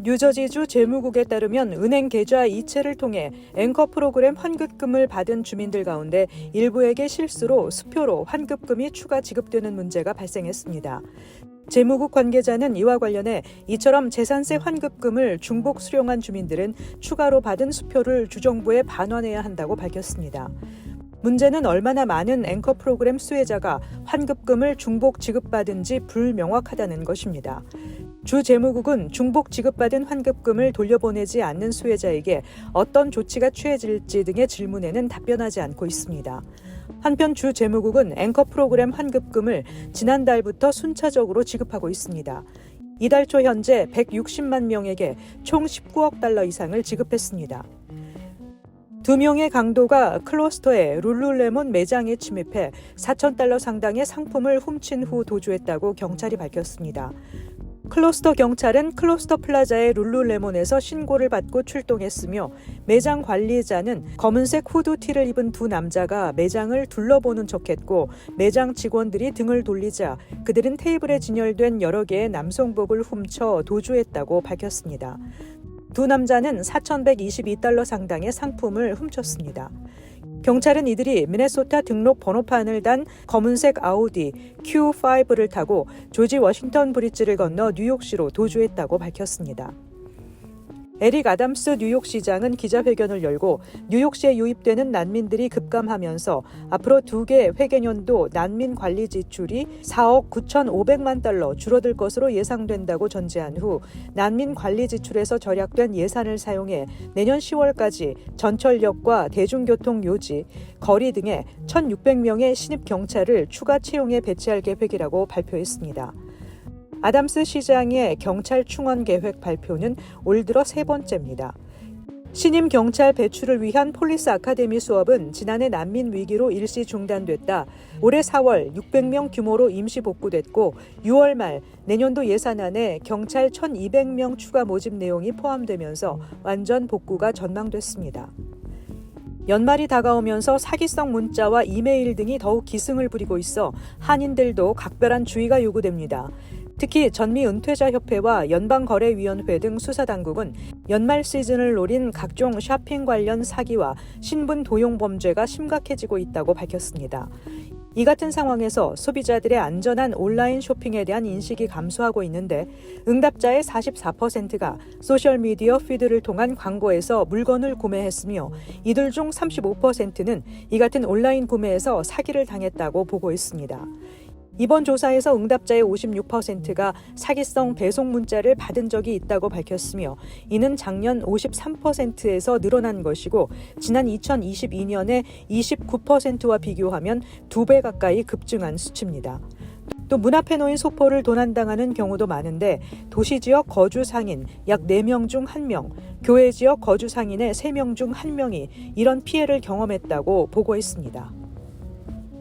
뉴저지주 재무국에 따르면 은행 계좌 이체를 통해 앵커 프로그램 환급금을 받은 주민들 가운데 일부에게 실수로 수표로 환급금이 추가 지급되는 문제가 발생했습니다. 재무국 관계자는 이와 관련해 이처럼 재산세 환급금을 중복 수령한 주민들은 추가로 받은 수표를 주정부에 반환해야 한다고 밝혔습니다. 문제는 얼마나 많은 앵커 프로그램 수혜자가 환급금을 중복 지급받은지 불명확하다는 것입니다. 주 재무국은 중복 지급받은 환급금을 돌려보내지 않는 수혜자에게 어떤 조치가 취해질지 등의 질문에는 답변하지 않고 있습니다. 한편 주 재무국은 앵커 프로그램 환급금을 지난달부터 순차적으로 지급하고 있습니다. 이달 초 현재 160만 명에게 총 19억 달러 이상을 지급했습니다. 2명의 강도가 클로스터의 룰루레몬 매장에 침입해 4,000달러 상당의 상품을 훔친 후 도주했다고 경찰이 밝혔습니다. 클로스터 경찰은 클로스터 플라자의 룰루레몬에서 신고를 받고 출동했으며 매장 관리자는 검은색 후드티를 입은 두 남자가 매장을 둘러보는 척했고 매장 직원들이 등을 돌리자 그들은 테이블에 진열된 여러 개의 남성복을 훔쳐 도주했다고 밝혔습니다. 두 남자는 4,122달러 상당의 상품을 훔쳤습니다. 경찰은 이들이 미네소타 등록 번호판을 단 검은색 아우디 Q5를 타고 조지 워싱턴 브리지를 건너 뉴욕시로 도주했다고 밝혔습니다. 에릭 아담스 뉴욕시장은 기자회견을 열고 뉴욕시에 유입되는 난민들이 급감하면서 앞으로 2개 회계년도 난민 관리 지출이 4억 9,500만 달러 줄어들 것으로 예상된다고 전제한 후 난민 관리 지출에서 절약된 예산을 사용해 내년 10월까지 전철역과 대중교통 요지, 거리 등에 1,600명의 신입 경찰을 추가 채용해 배치할 계획이라고 발표했습니다. 아담스 시장의 경찰 충원 계획 발표는 올 들어 세 번째입니다. 신임 경찰 배출을 위한 폴리스 아카데미 수업은 지난해 난민 위기로 일시 중단됐다. 올해 4월 600명 규모로 임시 복구됐고 6월 말 내년도 예산안에 경찰 1,200명 추가 모집 내용이 포함되면서 완전 복구가 전망됐습니다. 연말이 다가오면서 사기성 문자와 이메일 등이 더욱 기승을 부리고 있어 한인들도 각별한 주의가 요구됩니다. 특히 전미은퇴자협회와 연방거래위원회 등 수사당국은 연말 시즌을 노린 각종 쇼핑 관련 사기와 신분 도용 범죄가 심각해지고 있다고 밝혔습니다. 이 같은 상황에서 소비자들의 안전한 온라인 쇼핑에 대한 인식이 감소하고 있는데 응답자의 44%가 소셜미디어 피드를 통한 광고에서 물건을 구매했으며 이들 중 35%는 이 같은 온라인 구매에서 사기를 당했다고 보고했습니다. 이번 조사에서 응답자의 56%가 사기성 배송 문자를 받은 적이 있다고 밝혔으며 이는 작년 53%에서 늘어난 것이고 지난 2022년에 29%와 비교하면 2배 가까이 급증한 수치입니다. 또 문 앞에 놓인 소포를 도난당하는 경우도 많은데 도시지역 거주 상인 약 4명 중 1명, 교외지역 거주 상인의 3명 중 1명이 이런 피해를 경험했다고 보고했습니다.